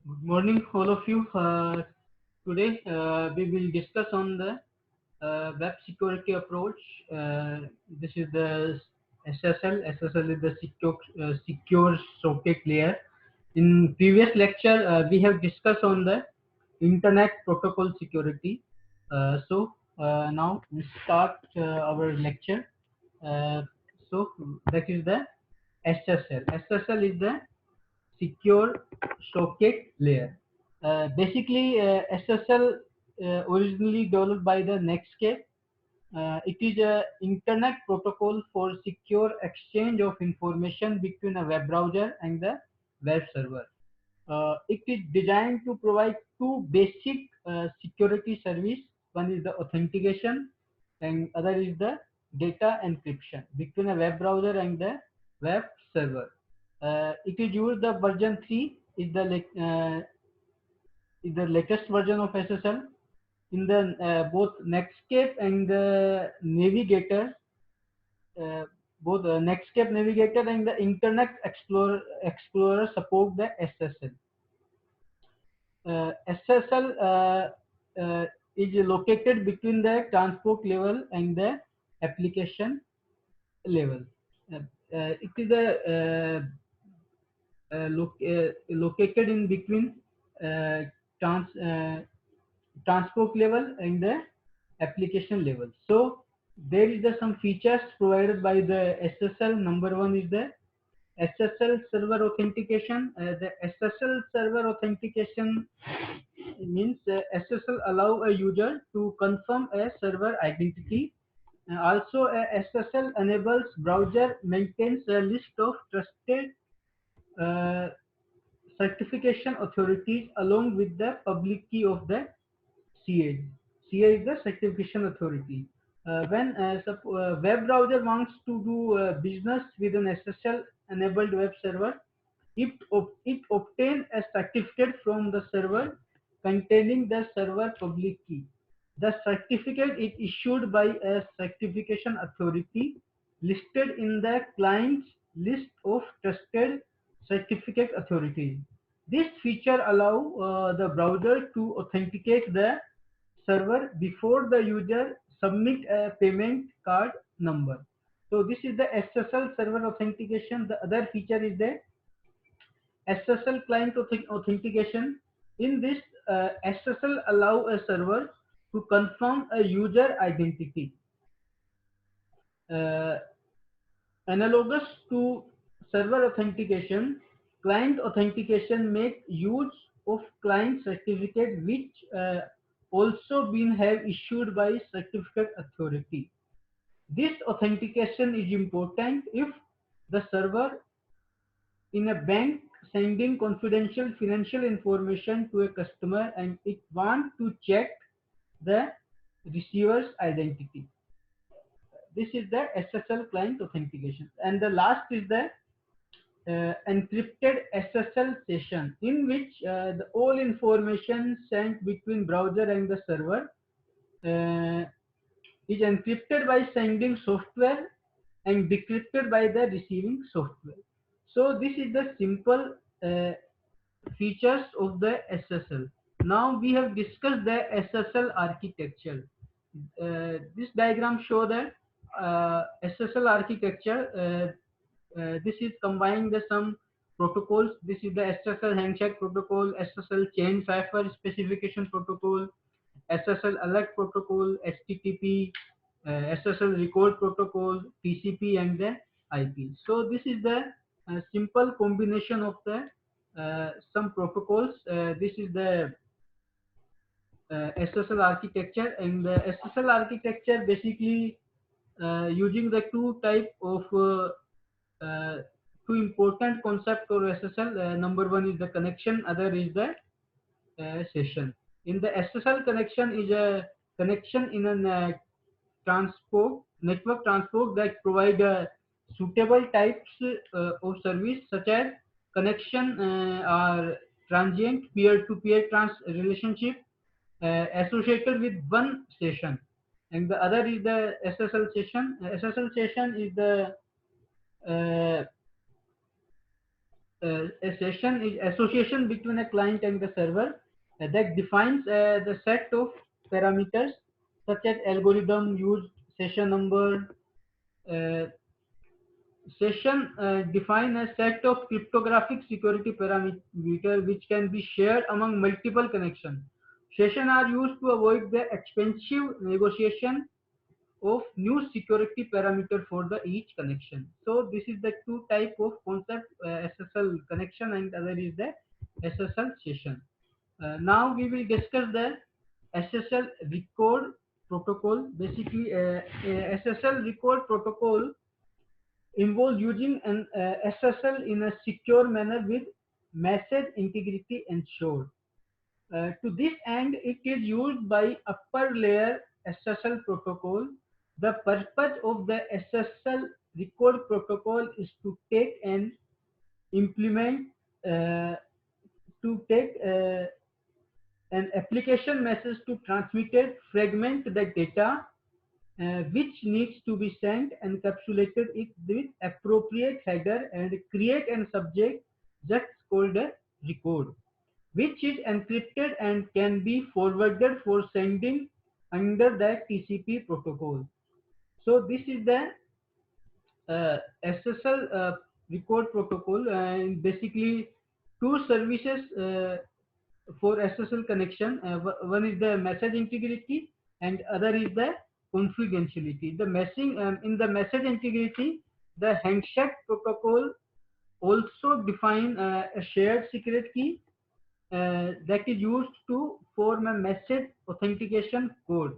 Good morning, all of you. Today we will discuss on the web security approach. This is the SSL. SSL is the secure socket layer. In previous lecture, we have discussed on the Internet Protocol security. Now we start our lecture. Uh, so that is the SSL. SSL is the secure socket layer. Basically, SSL originally developed by the Netscape. It is a internet protocol for secure exchange of information between a web browser and the web server. It is designed to provide two basic security service. One is the authentication, and other is the data encryption between a web browser and the web server. It is used the version 3 is the latest version of SSL. In the both Netscape and the Navigator, uh, both Netscape Navigator and the Internet Explorer support the SSL. SSL is located between the transport level and the application level. Uh, it is located in between uh, trans, uh, transport level and the application level. So there is some features provided by the SSL. Number one is the SSL server authentication. The SSL server authentication means SSL allow a user to confirm a server identity. Also, SSL enables browser maintains a list of trusted uh, certification authorities along with the public key of the CA. CA is the certification authority. When web browser wants to do business with an SSL enabled web server, it obtains a certificate from the server containing the server public key. The certificate is issued by a certification authority listed in the client's list of trusted certificate authorities. This feature allows the browser to authenticate the server before the user submit a payment card number. So this is the SSL server authentication. The other feature is the SSL client authentication. In this, SSL allow a server to confirm a user identity. Uh, Analogous to server authentication, client authentication make use of client certificate which also been have issued by certificate authority. This authentication is important if the server in a bank sending confidential financial information to a customer and it want to check the receiver's identity. This is the SSL client authentication. And the last is the encrypted SSL session in which the all information sent between browser and the server uh, is encrypted by sending software and decrypted by the receiving software. So this is the simple uh, features of the SSL. Now we have discussed the SSL architecture. This diagram show the SSL architecture. This is combining the some protocols. This is the SSL handshake protocol, SSL chain cipher specification protocol, SSL alert protocol, HTTP, SSL record protocol, TCP, and the IP. So this is the simple combination of the some protocols. This is the SSL architecture, and the SSL architecture basically using the two type of two important concept for SSL. Number one is the connection, other is the session. In the SSL connection is a connection in a transport network transport that provide suitable types of service such as connection or transient peer-to-peer trans relationship associated with one session, and the other is the SSL session. SSL session is the uh, a session is association between a client and the server that defines the set of parameters such as algorithm use, session number. Uh, Session define a set of cryptographic security parameter which can be shared among multiple connections. Sessions are used to avoid the expensive negotiation of new security parameter for the each connection. So this is the two type of concept, SSL connection and other is the SSL session. Now we will discuss the SSL record protocol. Basically, SSL record protocol involves using an SSL in a secure manner with message integrity ensured. To this end, it is used by upper layer SSL protocol. The purpose of the SSL record protocol is to take and implement uh, to take an application message to transmitted fragment the data which needs to be sent, encapsulated it with appropriate header and create and subject that's called a record, which is encrypted and can be forwarded for sending under the TCP protocol. So this is the SSL record protocol, and basically two services for SSL connection. One is the message integrity and other is the confidentiality. The messaging in the message integrity, the handshake protocol also define a shared secret key that is used to form a message authentication code,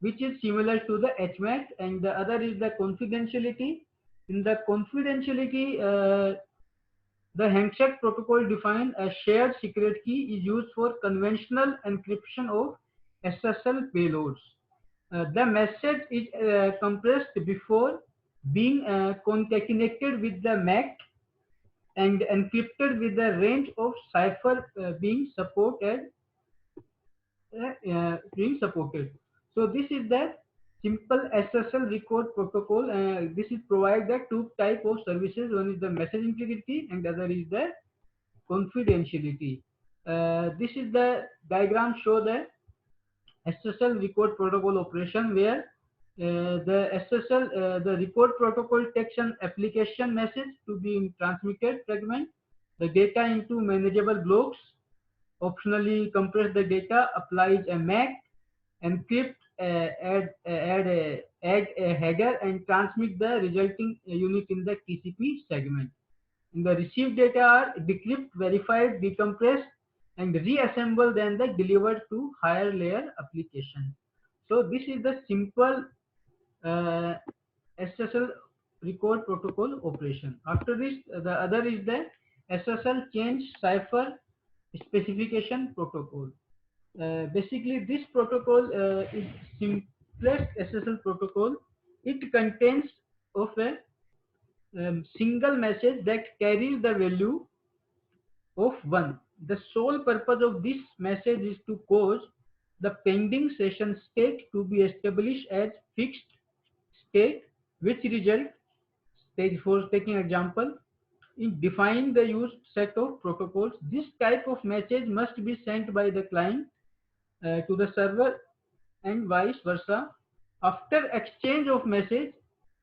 which is similar to the HMAC, and the other is the confidentiality. In the confidentiality, the handshake protocol defines a shared secret key is used for conventional encryption of SSL payloads. The message is compressed before being concatenated with the MAC and encrypted with the range of cipher being supported. So this is the simple SSL record protocol. This is provide the two type of services. One is the message integrity and the other is the confidentiality. This is the diagram show the SSL record protocol operation where the the record protocol takes an application message to be transmitted fragment the data into manageable blocks, optionally compress the data, applies a MAC, encrypt, add a header and transmit the resulting unit in the TCP segment. And the received data are decrypted, verified, decompressed, and reassembled, then the delivered to higher layer application. So this is the simple uh, SSL record protocol operation. After this, the other is the SSL change cipher specification protocol. Basically, this protocol is simplest SSL protocol. It contains of a single message that carries the value of 1. The sole purpose of this message is to cause the pending session state to be established as fixed state, which result, stage 4 taking example, in defining the used set of protocols. This type of message must be sent by the client to the server and vice versa. After exchange of message,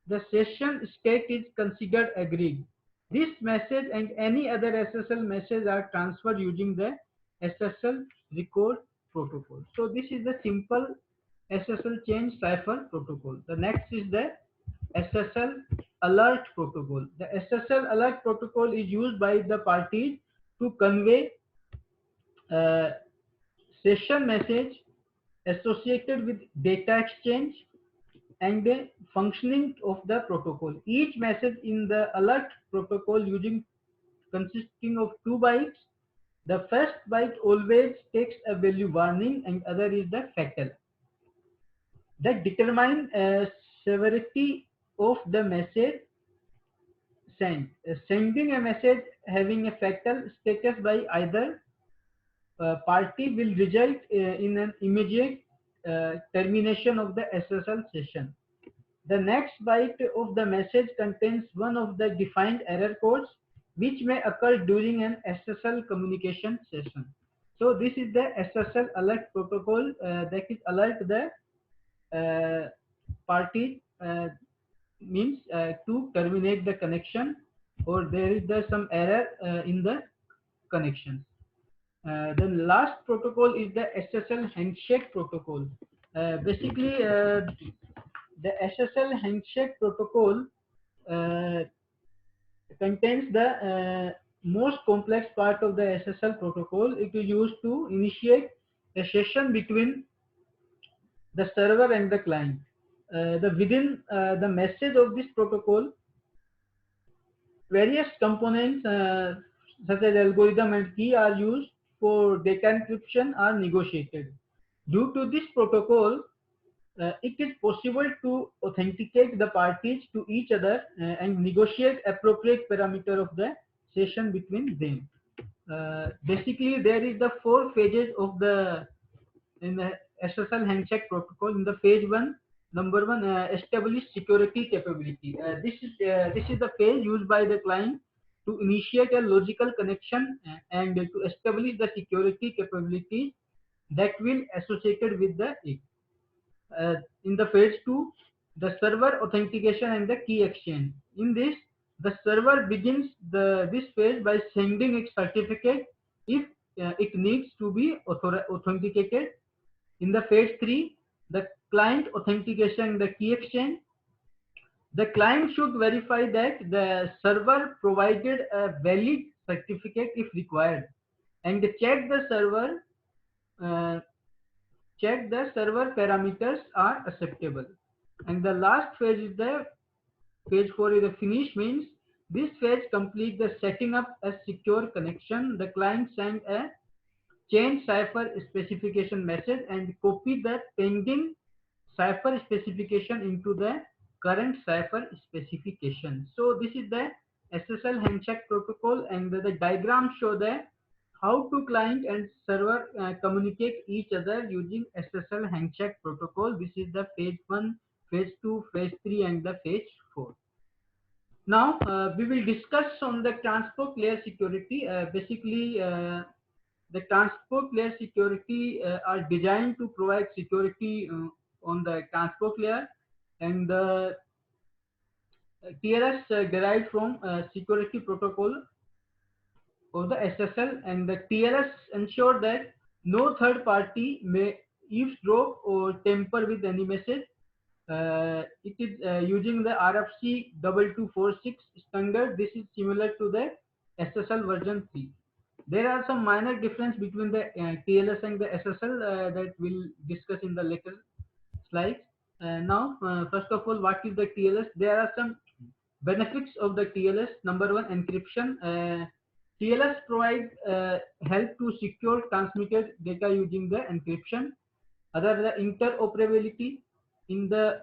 the session state is considered agreed. This message and any other SSL message are transferred using the SSL record protocol. So this is the simple SSL change cipher protocol. The next is the SSL alert protocol. The SSL alert protocol is used by the parties to convey uh, session message associated with data exchange and the functioning of the protocol. Each message in the alert protocol consisting of 2 bytes. The first byte always takes a value warning and other is the fatal. That determine severity of the message sent. Sending a message having a fatal status by either party will result in an immediate termination of the SSL session. The next byte of the message contains one of the defined error codes which may occur during an SSL communication session. So this is the SSL alert protocol that is alert the party means to terminate the connection, or there is some error in the connection. The last protocol is the SSL handshake protocol. Basically, the SSL handshake protocol uh, contains the most complex part of the SSL protocol. It is used to initiate a session between the server and the client. Within the message of this protocol, various components such as algorithm and key are used for data encryption are negotiated. Due to this protocol, it is possible to authenticate the parties to each other and negotiate appropriate parameter of the session between them. Basically, there is the four phases of the in the SSL handshake protocol. In the phase one, number one, establish security capability. This is the phase used by the client to initiate a logical connection and to establish the security capability that will associated with the it. In the phase two, the server authentication and the key exchange. In this, the server begins this phase by sending its certificate if it needs to be authenticated. In the phase three, the client authentication and the key exchange. The client should verify that the server provided a valid certificate if required, and uh, check the server parameters are acceptable. And the last phase is the phase 4 is the finish, means this phase complete the setting up a secure connection. The client send a change cipher specification message and copy the pending cipher specification into the current cipher specification. So this is the SSL handshake protocol, and the diagram show the how to client and server communicate each other using SSL handshake protocol. This is the phase 1, phase 2, phase 3 and the phase 4. Now we will discuss on the transport layer security. Basically, the transport layer security are designed to provide security on the transport layer, and the TLS derived from security protocol of the SSL, and the TLS ensure that no third party may eavesdrop or tamper with any message. It is using the RFC 2246 standard. This is similar to the SSL version 3. There are some minor difference between the TLS and the SSL that we'll discuss in the later slides. Now, first of all, what is the TLS? There are some benefits of the TLS. Number one, encryption. TLS provide help to secure transmitted data using the encryption. Other, the interoperability. In the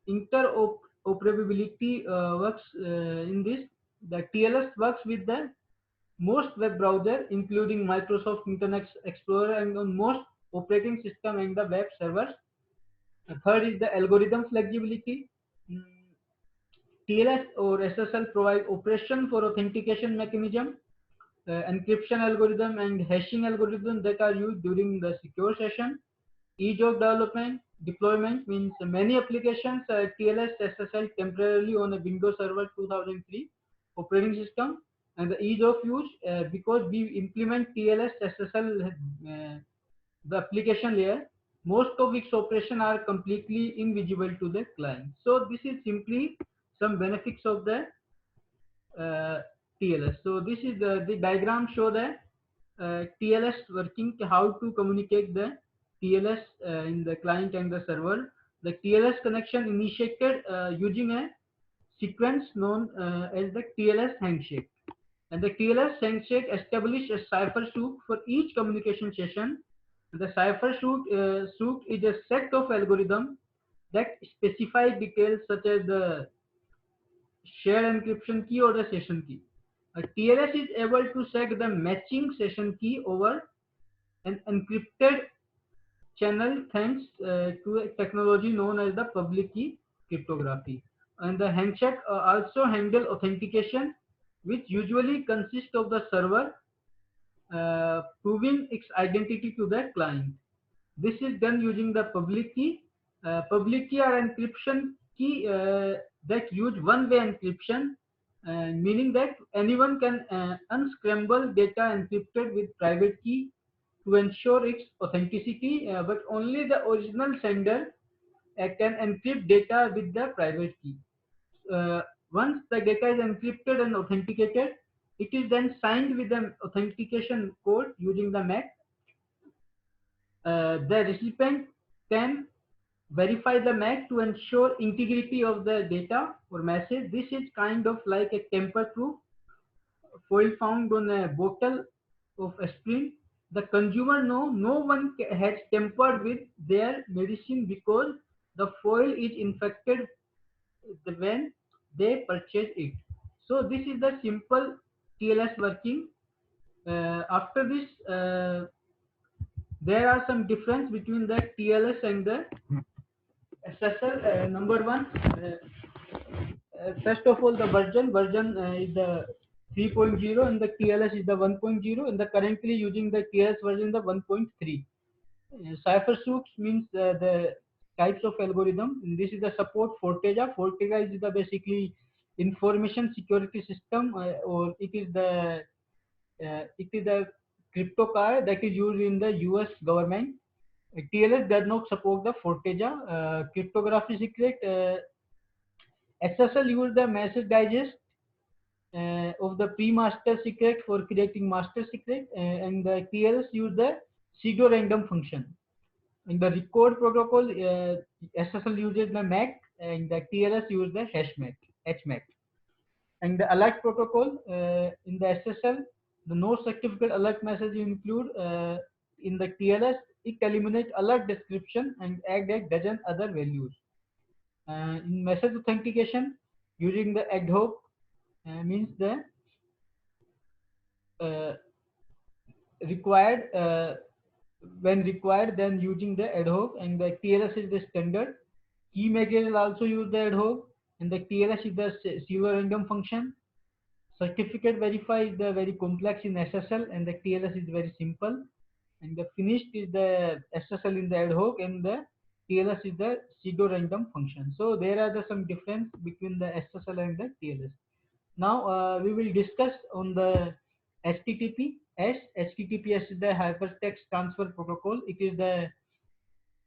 interoperability works in this, the TLS works with the most web browser, including Microsoft Internet Explorer, and on most operating system and the web servers. Third is the algorithm flexibility. Mm, TLS or SSL provide operation for authentication mechanism, encryption algorithm and hashing algorithm that are used during the secure session. Ease of development, deployment means many applications TLS SSL temporarily on a Windows Server 2003 operating system, and the ease of use because we implement TLS SSL the application layer, most of its operations are completely invisible to the client. So this is simply some benefits of the TLS. So this is the diagram show the TLS working, how to communicate the TLS in the client and the server. The TLS connection initiated using a sequence known as the TLS handshake. And the TLS handshake established a cipher suit for each communication session. The cipher suit is a set of algorithms that specify details such as the shared encryption key or the session key. A TLS is able to set the matching session key over an encrypted channel thanks to a technology known as the public key cryptography. And the handshake also handle authentication which usually consists of the server proving its identity to the client. This is done using the public key. Public key or encryption key that use one-way encryption, meaning that anyone can unscramble data encrypted with private key to ensure its authenticity, but only the original sender can encrypt data with the private key. Uh, Once the data is encrypted and authenticated, it is then signed with an authentication code using the MAC. The recipient can verify the MAC to ensure integrity of the data or message. This is kind of like a tamper-proof foil found on a bottle of aspirin. The consumer know no one has tampered with their medicine because the foil is infected when they purchase it. So this is the simple TLS working. After this, there are some difference between the TLS and the SSL. Number one, first of all, the version is the 3.0 and the TLS is the 1.0, and the currently using the TLS version the 1.3. Cipher suits means the types of algorithm. And this is the support Forteja. Forteja is the basically information security system, or it is the crypto card that is used in the US government. TLS does not support the Forteja. Cryptography secret. SSL use the message digest of the pre-master secret for creating master secret, and the TLS use the pseudo random function. In the record protocol, SSL uses the MAC and the TLS uses the HMAC. And the alert protocol in the SSL, the no certificate alert message include in the TLS, it eliminates alert description and add a dozen other values. In message authentication, using the ad hoc means the uh, required when required, then using the ad hoc, and the TLS is the standard. Key material also use the ad hoc, and the TLS is the pseudo random function. Certificate verify is the very complex in SSL, and the TLS is very simple. And the finished is the SSL in the ad hoc, and the TLS is the pseudo random function. So there are some difference between the SSL and the TLS. Now we will discuss on the HTTPS. HTTPS is the hypertext transfer protocol. It is the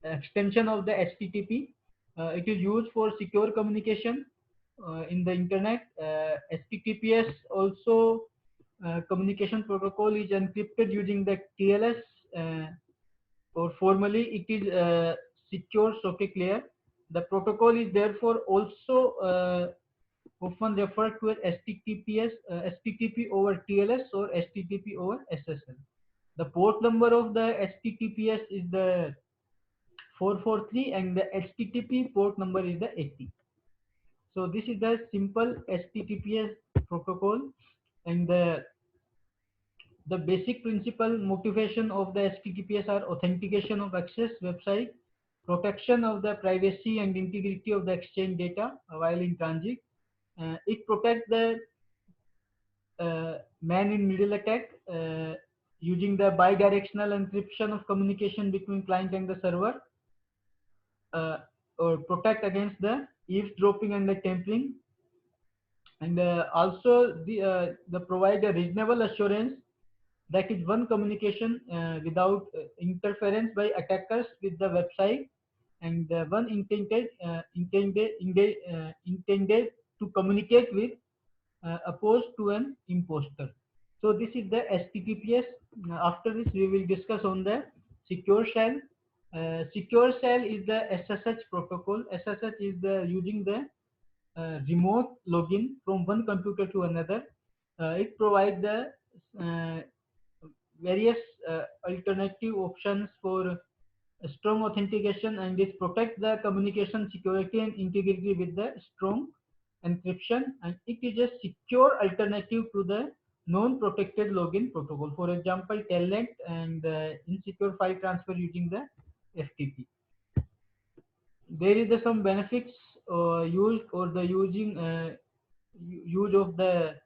extension of the HTTP. It is used for secure communication in the internet. HTTPS also communication protocol is encrypted using the TLS, or formally it is secure socket layer. The protocol is therefore also often referred to as HTTPS, HTTP over TLS or HTTP over SSL. The port number of the HTTPS is the 443 and the HTTP port number is the 80. So this is the simple HTTPS protocol, and the basic principle motivation of the HTTPS are authentication of access website, protection of the privacy and integrity of the exchange data while in transit. It protects the man in middle attack using the bidirectional encryption of communication between client and the server, or protect against the eavesdropping and the tampering, and also the provide a reasonable assurance that is one communication without interference by attackers with the website, and one intended to communicate with opposed to an imposter. So this is the HTTPS. After this, we will discuss on the secure shell. Secure shell is the SSH protocol. SSH is the using the remote login from one computer to another. It provides the various alternative options for strong authentication, and it protects the communication security and integrity with the strong encryption, and it is a secure alternative to the non-protected login protocol. For example, Telnet and insecure file transfer using the FTP. There is some benefits used or the use of the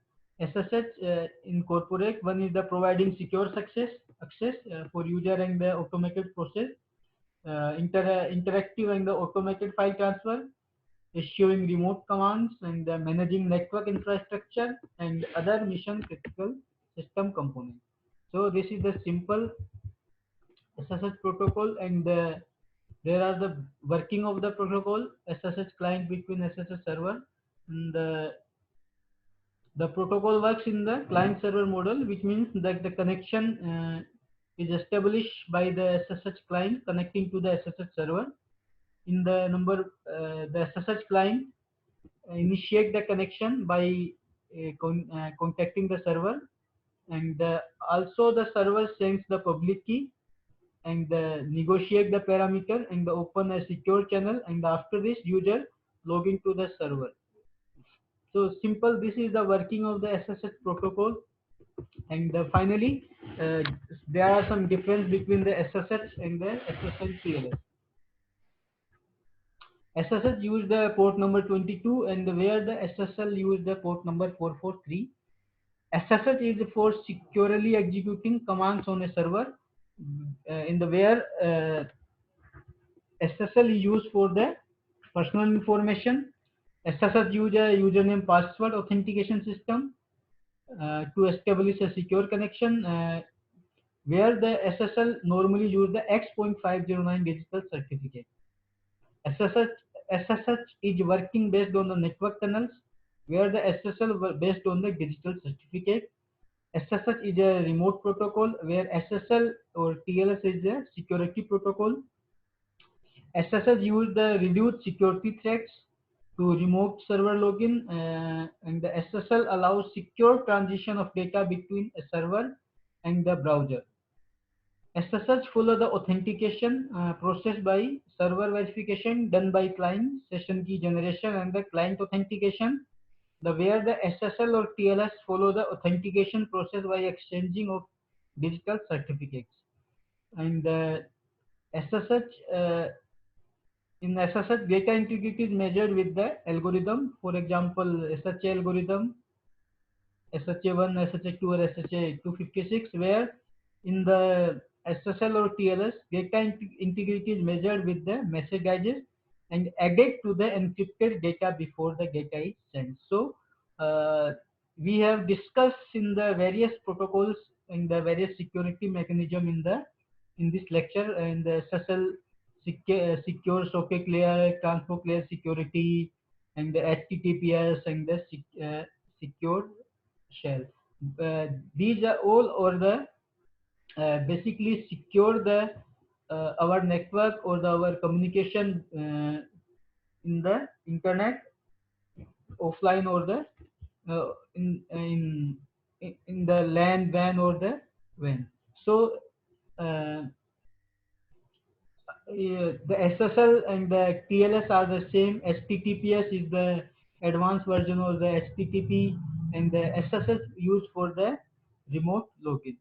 SSH incorporate, one is the providing secure access for user and the automated process, interactive and the automated file transfer, issuing remote commands, and managing network infrastructure and other mission critical system components. So this is the simple SSH protocol, and there are the working of the protocol, SSH client between SSH server, and the protocol works in the client server model, which means that the connection is established by the SSH client connecting to the SSH server. In the the SSH client initiate the connection by contacting the server, and also the server sends the public key and negotiate the parameter and open a secure channel, and after this user log into the server. So simple, this is the working of the SSH protocol. And finally, uh, there are some difference between the SSH and the SSL TLS. SSH use the port number 22, and where the SSL use the port number 443. SSH is for securely executing commands on a server, in the where SSL is used for the personal information. SSH use a username password authentication system to establish a secure connection, where the SSL normally use the X.509 digital certificate. SSH is working based on the network tunnels, where the SSL based on the digital certificate. SSH is a remote protocol, where SSL or TLS is a security protocol. SSH use the reduced security threats to remote server login, and the SSL allows secure transition of data between a server and the browser. SSH follow the authentication process by server verification done by client, session key generation, and the client authentication. The where the SSL or TLS follow the authentication process by exchanging of digital certificates. And SSH in SSH, data integrity is measured with the algorithm. For example, SHA algorithm, SHA1, SHA2, or SHA256, where in the SSL or TLS, data integrity is measured with the message digest and added to the encrypted data before the data is sent. So we have discussed in the various protocols and the various security mechanism in this lecture, and the SSL secure socket layer, transport layer security, and the HTTPS, and the secure shell. These are all or the basically secure the our network or our communication in the internet, offline or the in the LAN, WAN, or the WAN. So uh, the SSL and the TLS are the same. HTTPS is the advanced version of the HTTP, and the SSL used for the remote login.